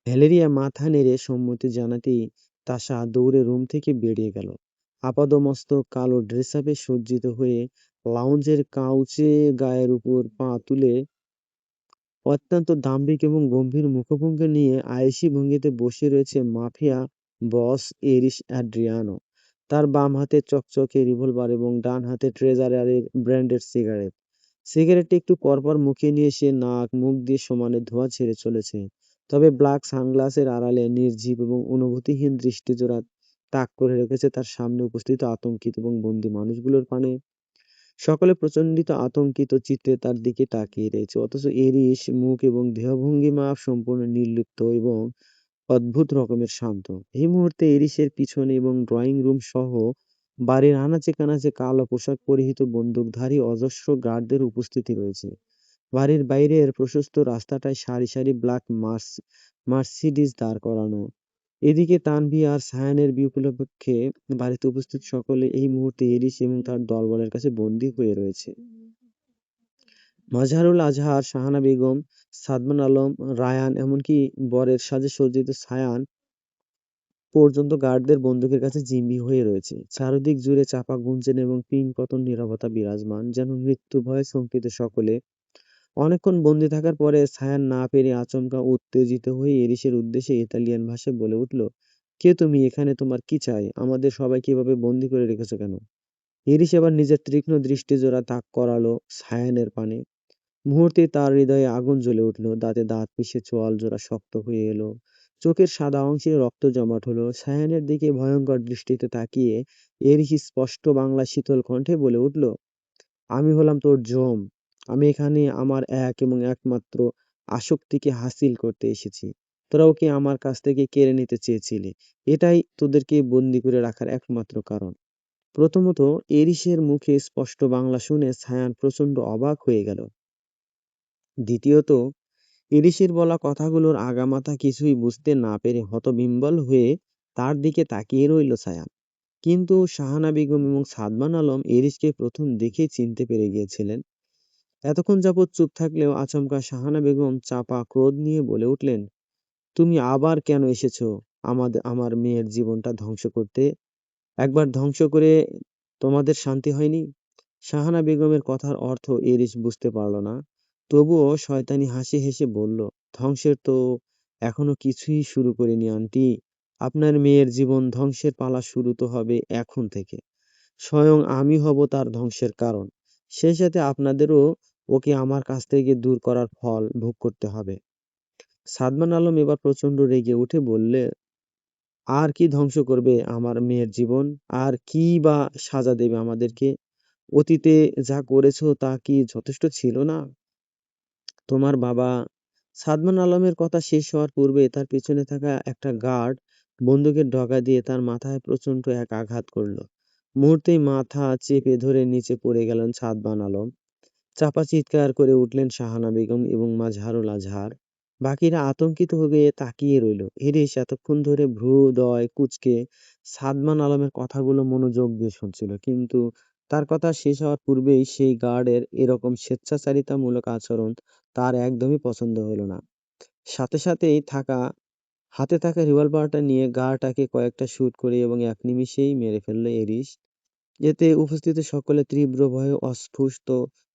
S1: ভ্যালেরিয়া মাথা নেড়ে সম্মতি জানাতেই তাসা দৌড়ে রুম থেকে বেরিয়ে গেল। আপাদমস্তক কালো ড্রেস আপে সজ্জিত হয়ে লাউঞ্জের কাউচে গায়ের উপর পা তুলে অত্যন্ত দাম্ভিক এবং গম্ভীর মুখভঙ্গি নিয়ে আয়েশি ভঙ্গিতে বসে রয়েছে মাফিয়া বস এরিস অ্যাড্রিয়ানো। তার বাম হাতে চকচকে রিভলভার এবং ডান হাতে ট্রেজারারের ব্র্যান্ডেড সিগারেট। সিগারেটটি একটু পরপর মুখে নিয়ে সে নাক মুখ দিয়ে সমানে ধোঁয়া ছেড়ে চলেছে। তবে ব্ল্যাক সানগ্লাসের আড়ালে নির্জীব এবং অনুভূতিহীন দৃষ্টিজোড়া তাক করে রেখেছে তার সামনে উপস্থিত আতঙ্কিত এবং বন্দি মানুষগুলোর পানে। সকলে প্রচণ্ডিত আতঙ্কিত চিত্তে তার দিকে তাকিয়ে রয়েছে, অথচ এরিস মুখ এবং দেহভঙ্গিমা সম্পূর্ণ নির্লিপ্ত এবং অদ্ভুত রকমের শান্ত। এই মুহূর্তে এরিসের পিছনে এবং ড্রয়িং রুম সহ বাড়ির আনাচে কানাচে কালো পোশাক পরিহিত বন্দুকধারী অজস্র গার্ডদের উপস্থিতি রয়েছে। বাড়ির বাইরের প্রশস্ত রাস্তাটায় সারি সারি ব্ল্যাক মার্সিডিজ দাঁড় করানো। এদিকে তানভী আর সায়ানের বিপক্ষে বাড়িতে উপস্থিত সকলে এই মুহূর্তে এরিস এবং তার দলবলের কাছে বন্দী হয়ে রয়েছে। মাজহারুল আজহার, শাহানা বেগম, সাদমান আলম, রায়ান, এমনকি বরের সাজে সজ্জিত সায়ান পর্যন্ত গার্ডদের বন্দুকের কাছে জিম্মি হয়ে রয়েছে। চারদিক জুড়ে চাপা গুঞ্জন এবং পিনপতন নীরবতা বিরাজমান, যেন মৃত্যু ভয়ে শঙ্কিত সকলে। অনেকক্ষণ বন্দি থাকার পরে সায়ান না পেরে আচমকা উত্তেজিত হয়ে এরিসের উদ্দেশ্যে ইতালিয়ান ভাষায় বলে উঠল, কে তুমি? এখানে তোমার কি চাই? আমাদের সবাইকে এভাবে বন্দি করে রেখেছো কেন? এরিস এবার নিজের তীক্ষ্ণ দৃষ্টিজোড়া তাক করালো সায়ানের পানে। মুহূর্তেই তার হৃদয়ে আগুন জ্বলে উঠল, দাঁতে দাঁত পিষে চোয়াল জোড়া শক্ত হয়ে এলো, চোখের সাদা অংশে রক্ত জমাট হলো। সায়ানের দিকে ভয়ঙ্কর দৃষ্টিতে তাকিয়ে এরিস স্পষ্ট বাংলা শীতল কণ্ঠে বলে উঠল, আমি হলাম তোর জম। আমি এখানে আমার এক এবং একমাত্র আসক্তিকে হাসিল করতে এসেছি। তোরা ওকে আমার কাছ থেকে কেড়ে নিতে চেয়েছিলি। এটাই তোদেরকে বন্দি করে রাখার একমাত্র কারণ। প্রথমত, এরিসের মুখে স্পষ্ট বাংলা শুনে ছায়ান প্রচন্ড অবাক হয়ে গেল। দ্বিতীয়ত, এরিসের বলা কথাগুলোর আগামাথা কিছুই বুঝতে না পেরে হতবিহ্বল হয়ে তার দিকে তাকিয়ে রইল ছায়ান। কিন্তু শাহানা বেগম এবং সাদমান আলম এরিসকে প্রথম দেখেই চিনতে পেরে গিয়েছিলেন। এতক্ষণ যাবৎ চুপ থাকলেও আচমকা শাহানা বেগম চাপা ক্রোধ নিয়ে বলে উঠলেন, তুমি আবার কেন এসেছো আমার মেয়ের জীবনটা ধ্বংস করতে? একবার ধ্বংস করে তোমাদের শান্তি হয়নি? শাহানা বেগমের কথার অর্থ এরিস বুঝতে পারল না। তবুও শয়তানি হাসি হেসে বলল, ধ্বংসের তো এখনো কিছুই শুরু করিনি আন্টি। আপনার মেয়ের জীবন ধ্বংসের পালা শুরু তো হবে এখন থেকে। স্বয়ং আমি হব তার ধ্বংসের কারণ। সেই সাথে আপনাদেরও ওকে আমার কাছ থেকে দূর করার ফল ভোগ করতে হবে। সাদমান আলম এবার প্রচন্ড রেগে উঠে বললে, আর কি ধ্বংস করবে আমার মেয়ের জীবন? আর কি বা সাজা দেবে আমাদেরকে? অতীতে যা করেছো তা কি যথেষ্ট ছিল না? তোমার বাবা। সাদমান আলমের কথা শেষ হওয়ার পূর্বে তার পিছনে থাকা একটা গার্ড বন্দুকের ডগা দিয়ে তার মাথায় প্রচন্ড এক আঘাত করলো। মুহূর্তেই মাথা চেপে ধরে নিচে পড়ে গেলেন সাদমান আলম। চাপা চিৎকার করে উঠলেন শাহানা বেগম এবং মাজহারুল আজহার। বাকিরা আতঙ্কিত হয়ে তাকিয়ে রইল। এরিস এতক্ষণ ধরে ভ্রুদয় কুঁচকে সাদমান আলমের কথাগুলো মনোযোগ দিয়ে শুনছিল, কিন্তু তার কথা শেষ হওয়ার পূর্বেই সেই গার্ডের এরকম স্বেচ্ছাচারিতামূলক আচরণ তার একদমই পছন্দ হলো না। সাথে সাথেই হাতে থাকা রিভলভারটা নিয়ে গার্ডটাকে কয়েকটা শুট করে এবং এক নিমিষেই মেরে ফেললো এরিস। এতে উপস্থিত সকলে তীব্র ভয়ে অস্ফুট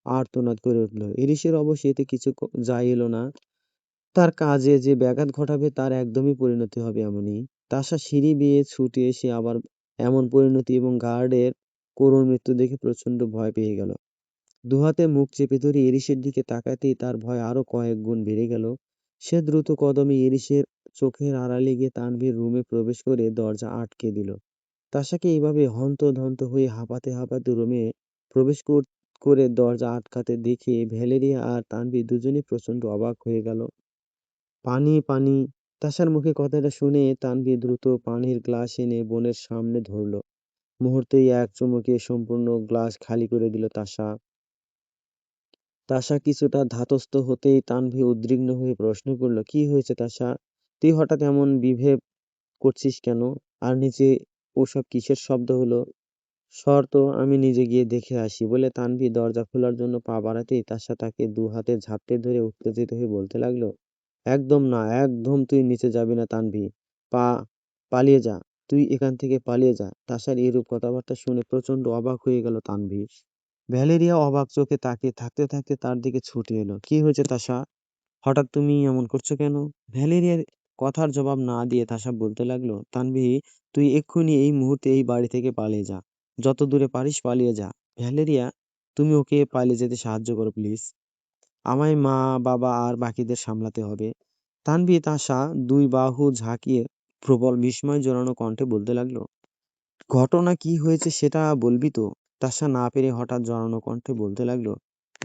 S1: আর্তনাদ করে উঠল। ইরিশের অবশ্য এতে কিছু যায় এলো না। তার কাজে যে ব্যাঘাত ঘটাবে তার একদমই পরিণতি হবে এমনই। তাসা সিঁড়ি বেয়ে ছুটে এসে আবার এমন পরিণতি এবং গার্ডের করুণ মৃত্যু দেখে প্রচন্ড ভয় পেয়ে গেল। দুহাতে মুখ চেপে ধরে এরিসের দিকে তাকাতেই তার ভয় আরো কয়েক গুণ বেড়ে গেল। সে দ্রুত কদমে এরিসের চোখের আড়ালে গিয়ে তানভীর রুমে প্রবেশ করে দরজা আটকে দিল। তাসাকে এইভাবে হন্তদন্ত হয়ে হাঁপাতে হাঁপাতে রুমে প্রবেশ করে দরজা আটকাতে দেখে ভ্যালেরিয়া আর তানভীর দুজনেই প্রচন্ড অবাক হয়ে গেল। পানি পানি। তাসার মুখে কথাটা শুনে তানভীর দ্রুত পানির গ্লাস এনে বোনের সামনে ধরল। মুহূর্তেই এক চুমুকে সম্পূর্ণ গ্লাস খালি করে দিল তাসা। তাসা কিছুটা ধাতস্থ হতেই তানভি উদ্বিগ্ন হয়ে প্রশ্ন করল, কি হয়েছে তাসা? তুই হঠাৎ এমন বিহেভ করছিস কেন? আর নিচে ওসব কিসের শব্দ হলো? সর তো, আমি নিজে গিয়ে দেখে আসি বলে তানভি দরজা খোলার জন্য পা বাড়াতেই তাসা তাকে দু হাতে ঝাপটে ধরে উত্তেজিত হয়ে বলতে লাগলো, একদম না, একদম তুই নিচে যাবি না তানভি। পা পালিয়ে যা, তুই এখান থেকে পালিয়ে যা। তাসার এরূপ কথাবার্তা শুনে প্রচন্ড অবাক হয়ে গেল তানভি। ভ্যালেরিয়া অবাক চোখে তাকিয়ে থাকতে থাকতে তার দিকে ছুটে এলো। কি হয়েছে তাসা? হঠাৎ তুমি এমন করছো কেন? ভ্যালেরিয়ার কথার জবাব না দিয়ে তাসা বলতে লাগলো, তানভি, তুই এক্ষুনি এই মুহূর্তে এই বাড়ি থেকে পালিয়ে যা। যত দূরে পারিস পালিয়ে যা। ভ্যালেরিয়া, তুমি ওকে পালিয়ে যেতে সাহায্য করো প্লিজ। আমায় মা, বাবা আর বাকিদের সামলাতে হবে। তানভি তাসা দুই বাহু ঝাঁকিয়ে প্রবল বিস্ময় জড়ানো কণ্ঠে বলতে লাগলো, ঘটনা কি হয়েছে সেটা বলবি তো? তাসা না পেরে হঠাৎ জড়ানো কণ্ঠে বলতে লাগলো,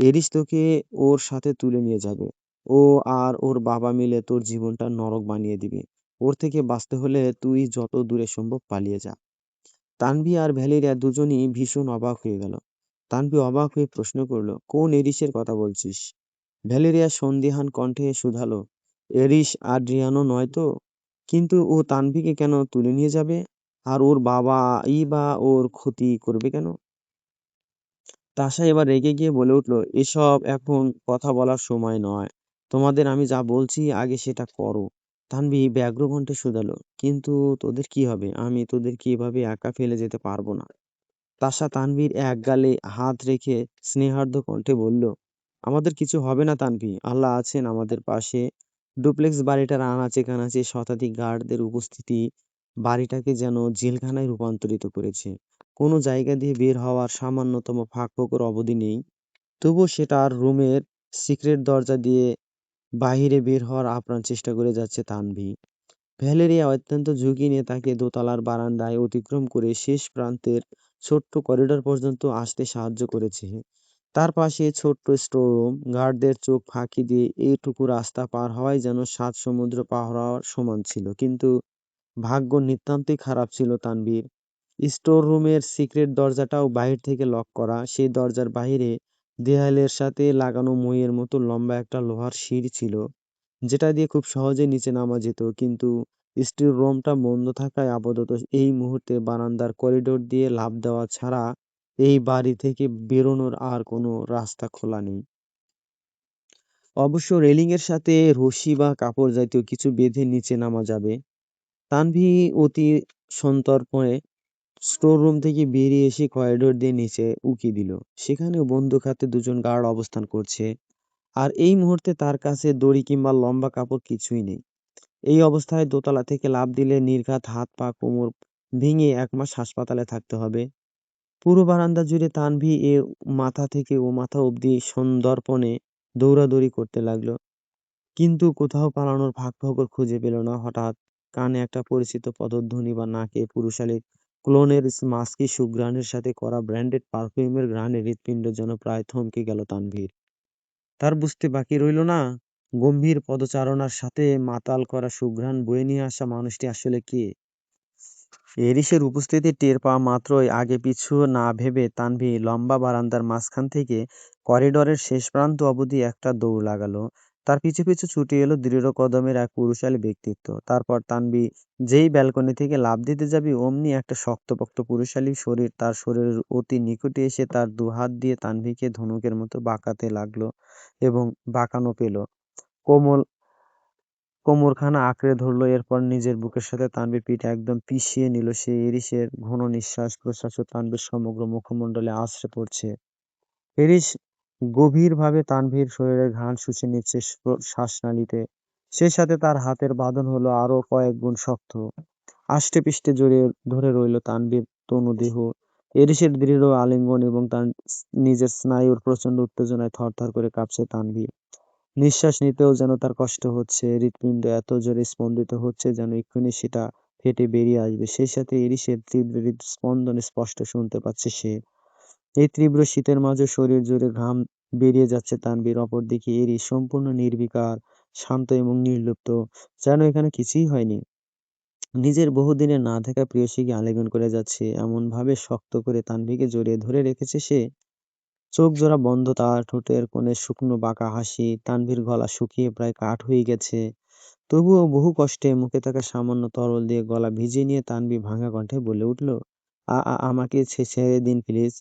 S1: এরিস তোকে ওর সাথে তুলে নিয়ে যাবে। ও আর ওর বাবা মিলে তোর জীবনটা নরক বানিয়ে দিবে। ওর থেকে বাঁচতে হলে তুই যত দূরে সম্ভব পালিয়ে যা। তানভি আর ভ্যালেরিয়া দুজনই ভীষণ অবাক হয়ে গেল। তানভি অবাক হয়ে প্রশ্ন করলো, কোন এরিসের কথা বলছিস? ভ্যালেরিয়া সন্দিহান কণ্ঠে শুধালো, এরিস আদ্রিয়ানো নয় তো? কিন্তু ও তানভিকে কেন তুলে নিয়ে যাবে? আর ওর বাবাই বা ওর ক্ষতি করবে কেন? তাসা এবার রেগে গিয়ে বলে উঠল, এসব এখন কথা বলার সময় নয়। তোমাদের আমি যা বলছি আগে সেটা করো। তানভি ব্যগ্র কণ্ঠে শুধালো, কিন্তু তোদের কি হবে? আমি তোদেরকে এভাবে একা ফেলে যেতে পারবো না। তাসা তানভীর এক গালে হাত রেখে স্নেহার্দ্র কণ্ঠে বলল, আমাদের কিছু হবে না তানভি, আল্লাহ আছেন আমাদের পাশে। ডুপ্লেক্স বাড়িটার আনাচে কানাচে শতাধিক গার্ডদের উপস্থিতি বাড়িটাকে যেন জেলখানায় রূপান্তরিত করেছে। কোনো জায়গা দিয়ে বের হওয়ার সামান্যতম ফাঁক ফোকর অবধি নেই। তবুও সে তার রুমের সিক্রেট দরজা দিয়ে বাহিরে বের হওয়ার আপ্রাণ চেষ্টা করে যাচ্ছে তানভি। ভ্যালেরিয়া অত্যন্ত ঝুঁকি নিয়ে তাকে দোতলার বারান্দায় অতিক্রম করে শেষ প্রান্তের ছোট্ট করিডোর পর্যন্ত আসতে সাহায্য করেছে। তার পাশে ছোট্ট স্টোররুম। গার্ডদের চোখ ফাঁকি দিয়ে এইটুকু রাস্তা পার হওয়াই যেন সাত সমুদ্র পার হওয়ার সমান ছিল। কিন্তু ভাগ্য নিতান্তই খারাপ ছিল তানভীর। স্টোর রুমের সিক্রেট দরজাটাও বাহির থেকে লক করা। সেই দরজার বাহিরে দেয়ালের সাথে লাগানো মইয়ের মতো লম্বা একটা লোহার সিঁড়ি ছিল, যেটা দিয়ে খুব সহজে নিচে নামা যেত। কিন্তু স্টোর রুমটা বন্ধ থাকায় আপাতত এই মুহূর্তে বারান্দার করিডোর দিয়ে লাফ দেওয়া ছাড়া এই বাড়ি থেকে বেরোনোর আর কোনো রাস্তা খোলা নেই। অবশ্য রেলিং এর সাথে রশি বা কাপড় জাতীয় কিছু বেঁধে নিচে নামা যাবে। তানভি অতি সন্তর্পণে স্টোর রুম থেকে বেরিয়ে এসে করিডোর দিয়ে নিচে উকি দিল। সেখানেও বন্দুক হাতে দুজন গার্ড অবস্থান করছে। আর এই মুহূর্তে তার কাছে দড়ি কিংবা লম্বা কাপড় কিছুই নেই। এই অবস্থায় দোতলা থেকে লাফ দিলে নির্ঘাত হাত পা কোমর ভেঙে 1 মাস হাসপাতালে থাকতে হবে। পুরো বারান্দা জুড়ে তানভি এ মাথা থেকে ও মাথা অব্দি সন্দর্পণে দৌড়াদৌড়ি করতে লাগলো, কিন্তু কোথাও পালানোর ফাঁক-ফোকর খুঁজে পেল না। হঠাৎ কানে একটা পরিচিত পদধ্বনি বা নাকে পুরুষালী ক্লোনের মাস্কি সুঘ্রাণের সাথে করা ব্র্যান্ডেড পারফিউমের ঘ্রাণে হৃৎপিণ্ড যেন প্রায় থমকে গেল তানভীর। তার বুঝতে বাকি রইল না, গম্ভীর পদচারণার সাথে মাতাল করা সুঘ্রাণ বয়ে নিয়ে আসা মানুষটি আসলে কে। এরিসের উপস্থিতি টের পাওয়া মাত্রই আগে পিছু না ভেবে তানভি লম্বা বারান্দার মাঝখান থেকে করিডোরের শেষ প্রান্ত অবধি একটা দৌড় লাগালো। তার পিছু পিছু ছুটে এলো দৃঢ় কদমের এক পুরুষালী ব্যক্তিত্ব। তারপর তানভি যেই ব্যালকনি থেকে লাফ দিতে যাবে অমনি একটা শক্তপোক্ত পুরুষালী শরীর তার শরীরের অতি নিকটে এসে তার দুহাত দিয়ে তানভিকে ধনুকের মতো বাঁকাতে লাগলো এবং বাঁকানো পেল। কোমল কোমরখানা আঁকড়ে ধরল। এরপর নিজের বুকের সাথে তানভীর পিঠ একদম পিষিয়ে নিল সে। এরিসের ঘন নিঃশ্বাস প্রশ্বাসও তানভীর সমগ্র মুখমণ্ডলে আছড়ে পড়ছে। এরিস গভীরভাবে তানভীর শরীরের ঘ্রাণ শুষে নিচ্ছে শ্বাসনালীতে। সেই সাথে তার হাতের বাঁধন হলো আরো কয়েক গুণ শক্ত। আষ্টেপৃষ্ঠে জড়িয়ে ধরে রইল তানভীর তনুদেহ। এরিসের দৃঢ় আলিঙ্গন এবং তার নিজের স্নায়ুর প্রচন্ড উত্তেজনায় থরথর করে কাঁপছে তানভীর। নিঃশ্বাস নিতেও যেন তার কষ্ট হচ্ছে। হৃৎপিণ্ড এত জোরে স্পন্দিত হচ্ছে যেন এক্ষুনি সেটা ফেটে বেরিয়ে আসবে। সেই সাথে এরিসের তীব্র হৃদস্পন্দন স্পষ্ট শুনতে পাচ্ছে সে। এই তীব্র শীতের মাঝে শরীর জুড়ে ঘাম বেরিয়ে যাচ্ছে তানভীর। অপরদিকে এরিস সম্পূর্ণ নির্বিকার, শান্ত এবং নির্লিপ্ত, যেন এখানে কিছুই হয়নি। নিজের বহুদিনের না দেখা প্রেয়সীকে আলিঙ্গন করে যাচ্ছে, এমন ভাবে শক্ত করে তানভীকে জড়িয়ে ধরে রেখেছে সে। চোখ জোড়া বন্ধ, তার ঠোঁটের কোণে শুকনো বাঁকা হাসি। তানভীর গলা শুকিয়ে প্রায় কাঠ হয়ে গেছে, তবুও বহু কষ্টে মুখে থাকা সামান্য তরল দিয়ে গলা ভিজিয়ে নিয়ে তানভী ভাঙা কণ্ঠে বলে উঠল, আমাকে ছেড়ে দিন প্লিজ।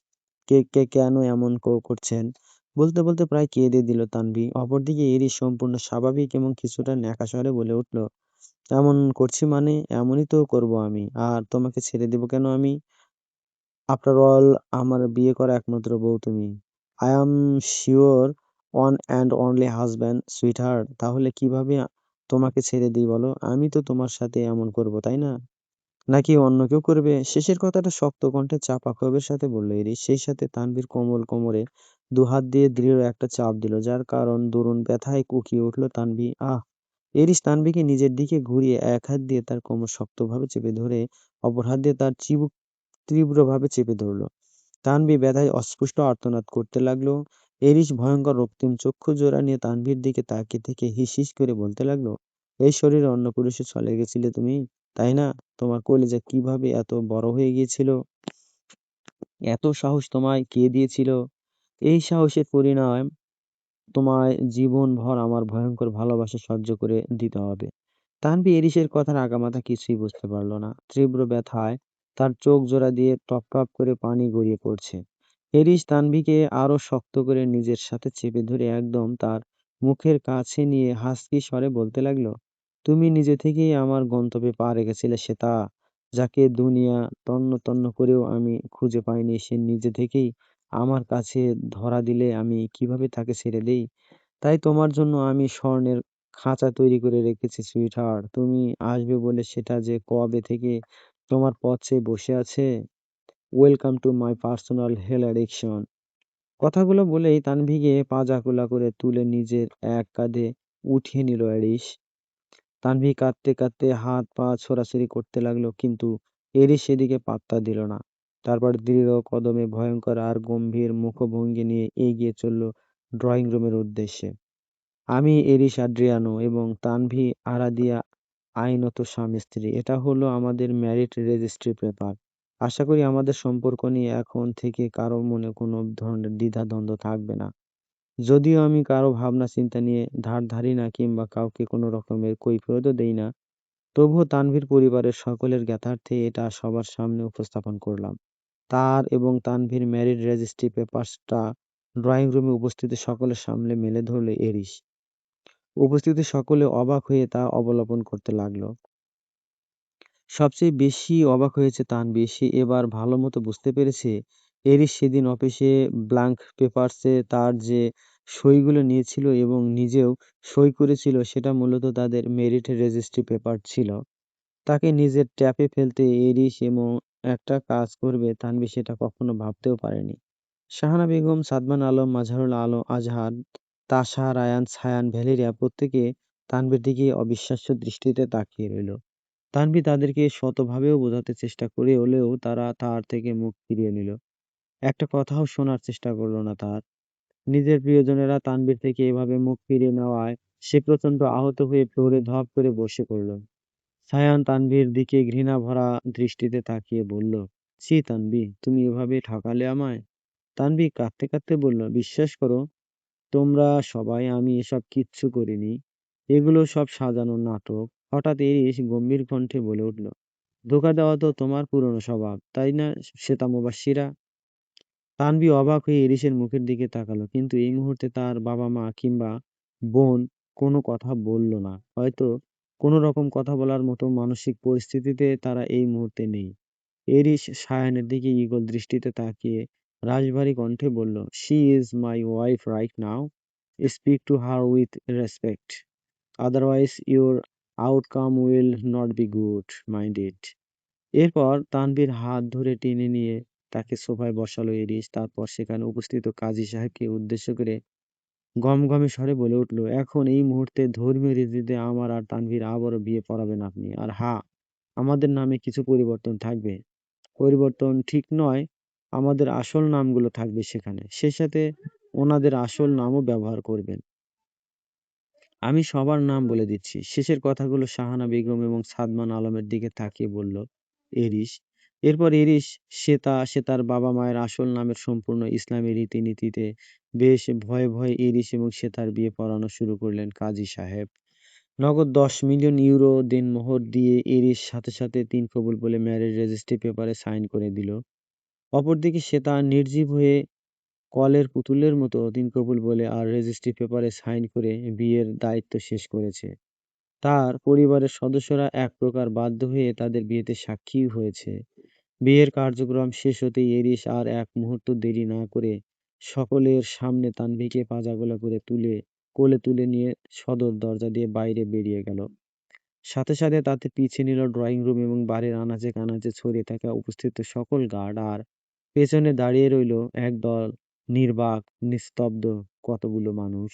S1: কে কে কেন এমন করছেন?" বলতে বলতে প্রায় কেঁদে দিল তানভী। অপরদিকে এরই সম্পূর্ণ স্বাভাবিক এবং কিছুটা ন্যাকা স্বরে বলে উঠল, এমন করছি মানে এমনই তো করব আমি। আর তোমাকে ছেড়ে দেব কেন আমি? আফটার অল আমার বিয়ে করা একমাত্র বউ তুমি। I am sure one and only husband, sweetheart. তাহলে কিভাবে তোমাকে ছেড়ে দিই বলো? আমি তো তোমার সাথে এমন করব, তাই না? নাকি অন্য কেউ করবে? শেষের কথাটা শক্ত কণ্ঠে চাপা ক্ষোভের সাথে বলল ইরিশ। সেই সাথে তানভীর কোমল কোমরে দুহাত দিয়ে দৃঢ় একটা চাপ দিল, যার কারণ দরুন ব্যথায় কুঁকিয়ে উঠল তানভী। আহ! এরিস তানভীকে নিজের দিকে ঘুরিয়ে এক হাত দিয়ে তার কোমর শক্তভাবে চেপে ধরে অপর হাত দিয়ে তার চিবুক তীব্রভাবে চেপে ধরল। তানভী ব্যথায় অস্ফুট আর্তনাদ করতে লাগলো। এরিস ভয়ঙ্কর রক্তিম চক্ষু জোড়া নিয়ে তানভীর দিকে তাকিয়ে থেকে হিস হিস করে বলতে লাগলো, এই শরীরে অন্য পুরুষের ছলে গেছিলে তুমি, তাই না? তোমার কলিজা কিভাবে এত বড় হয়ে গিয়েছিল? এত সাহস তোমায় কে দিয়েছিল? এই সাহসের পরিণাম তোমায় জীবনভর আমার ভয়ঙ্কর ভালোবাসা সহ্য করে দিতে হবে। তানভী এরিসের কথার আগামাথা কিছুই বুঝতে পারল না। তীব্র ব্যথায় তার চোখ জোড়া দিয়ে টপ টপ করে পানি গড়িয়ে পড়ছে। এরিস তানভীকে আরো শক্ত করে নিজের সাথে চেপে ধরে একদম তার মুখের কাছে নিয়ে হাসকি স্বরে বলতে লাগলো, তুমি নিজে থেকেই আমার গন্তব্যে পা রেখেছিলে শ্বেতা। যাকে দুনিয়া তন্ন তন্ন করেও আমি খুঁজে পাইনি, সে নিজে থেকেই আমার কাছে ধরা দিলে আমি কিভাবে তাকে ছেড়ে দেই? তাই তোমার জন্য আমি স্বর্ণের খাঁচা তৈরি করে রেখেছি সুইটহার্ট। তুমি আসবে বলে সেটা যে কবে থেকে তোমার পথ চেয়ে বসে আছে। Welcome to my personal hell addiction. কথাগুলো বলেই তানভীকে পাঁজা করে তুলে নিজের এক কাঁধে উঠিয়ে নিল এরিস। তানভী কাঁদতে কাঁদতে হাত পা ছোড়াছুড়ি করতে লাগলো, কিন্তু এরিস সেদিকে পাত্তা দিল না। তারপর দৃঢ় কদমে ভয়ঙ্কর আর গম্ভীর মুখভঙ্গি নিয়ে এগিয়ে চলল ড্রয়িং রুমের উদ্দেশ্যে। আমি এরিস আদ্রিয়ানো এবং তানভী আরাদিয়া আইনত স্বামী-স্ত্রী। এটা হলো আমাদের ম্যারিড রেজিস্ট্রি পেপার। আশা করি আমাদের সম্পর্ক নিয়ে এখন থেকে কারো মনে কোনো ধরনের দ্বিধাদ্বন্দ্ব থাকবে না। যদিও আমি কারো ভাবনা চিন্তা নিয়ে ধার ধারি না কিংবা কাউকে কোনো রকমের কৈফিয়তও দেই না, তবুও তানভীর পরিবারের সকলের জ্ঞাতার্থে এটা সবার সামনে উপস্থাপন করলাম। তার এবং তানভীর ম্যারিড রেজিস্ট্রি পেপারসটা ড্রয়িং রুমে উপস্থিত সকলের সামনে মেলে ধরল এরিস। উপস্থিত সকলে অবাক হয়ে তা অবলোকন করতে লাগলো। সবচেয়ে বেশি অবাক হয়েছে তানভীর। সে এবার ভালোমতো বুঝতে পেরেছে এরিস সেদিন অফিসে ব্ল্যাঙ্ক পেপারসে তার যে সইগুলো নিয়েছিল এবং নিজেও সই করেছিল সেটা মূলত তাদের মেরিট রেজিস্ট্রি পেপার ছিল। তাকে নিজের ট্র্যাপে ফেলতে এরিস এবং একটা কাজ করবে তানভীর সেটা কখনো ভাবতেও পারেনি। শাহানা বেগম, সাদমান আলম, মাজহারুল আলম আজহার, তাসা, রায়ান, ছায়ান, ভ্যালেরিয়া প্রত্যেকে তানভীর দিকে অবিশ্বাস্য দৃষ্টিতে তাকিয়ে রইল। তানভীর তাদেরকে শতভাবেও বোঝাতে চেষ্টা করে হলেও তারা তার থেকে মুখ ফিরিয়ে নিল। একটা কথাও শোনার চেষ্টা করলো না তার। নিজের প্রিয়জনেরা তানভীর থেকে এভাবে মুখ ফিরিয়ে নেওয়ায় সে প্রচন্ড আহত হয়ে ফ্লোরে ধপ করে বসে পড়ল। ছায়ান তানভীর দিকে ঘৃণা ভরা দৃষ্টিতে তাকিয়ে বলল, ছি তানভী, তুমি এভাবে ঠকালে আমায়। তানভী কাঁদতে কাঁদতে বলল, বিশ্বাস করো তোমরা সবাই, আমি এসব কিচ্ছু করিনি। এগুলো সব সাজানো নাটক। হঠাৎ এরিস গম্ভীর কণ্ঠে বলে উঠল, ধোঁকা দেওয়া তো তোমার পুরনো স্বভাব, তাই না শ্বেতা মুবাশ্বিরা? তানভী অবাক হয়ে এরিসের মুখের দিকে তাকালো, কিন্তু এই মুহূর্তে তার বাবা মা কিংবা বোন কোনো কথা বলল না। হয়তো কোনো রকম কথা বলার মতো মানসিক পরিস্থিতিতে তারা এই মুহূর্তে নেই। এরিস সায়ানের দিকে ঈগল দৃষ্টিতে তাকিয়ে রাশভারী কণ্ঠে বলল, she is my wife right now. Speak to her with respect, otherwise your outcome will not be good, mind it. এরপর তানভীর হাত ধরে টেনে নিয়ে তাকে সোফায় বসালো এরিস। তারপর সেখানে উপস্থিত কাজী সাহেবকে উদ্দেশ্য করে গমগমে স্বরে বলে উঠল, এখন এই মুহূর্তে ধর্মীয় রীতিতে আমার আর তানভীর আবারও বিয়ে পড়াবেন আপনি। আর হ্যাঁ, আমাদের নামে কিছু পরিবর্তন থাকবে। পরিবর্তন ঠিক নয়, আমাদের আসল নামগুলো থাকবে সেখানে। সেই সাথে ওনাদের আসল নামও ব্যবহার করবেন। আমি সবার নাম বলে দিচ্ছি। শেষের কথাগুলো শাহানা বেগম এবং সাদমান আলমের দিকে তাকিয়ে বলল, এরিস। এরপর এরিস সে তার বাবা-মায়ের আসল নামের সম্পূর্ণ ইসলামী রীতিনীতিতে বেশ ভয়ে ভয়ে এরিস এবং শ্বেতার বিয়ে পড়ানো শুরু করলেন কাজী সাহেব। নগদ ১০ মিলিয়ন ইউরো দেনমোহর দিয়ে এরিস সাথে সাথে ৩ কবুল বলে ম্যারেজ রেজিস্ট্রি পেপারে সাইন করে দিল। অপরদিকে শ্বেতা নির্জীব হয়ে কলের পুতুলের মতো ৩ কবুল বলে আর রেজিস্ট্রি পেপারে সাইন করে বিয়ের দায়িত্ব শেষ করেছে। তার পরিবারের সদস্যরা এক প্রকার বাধ্য হয়ে তাদের বিয়েতে সাক্ষী হয়েছে। বিয়ের কার্যক্রম শেষ হতেই এরিস আর এক মুহূর্ত দেরি না করে সকলের সামনে তানভীকে পাজাগোলা করে কোলে তুলে নিয়ে সদর দরজা দিয়ে বাইরে বেরিয়ে গেল। সাথে সাথে তাতে পিছে নিল ড্রয়িং রুম এবং বাড়ির আনাচে কানাচে ছড়িয়ে থাকা উপস্থিত সকল গার্ড, আর পেছনে দাঁড়িয়ে রইল একদল নির্বাক নিস্তব্ধ কতগুলো মানুষ।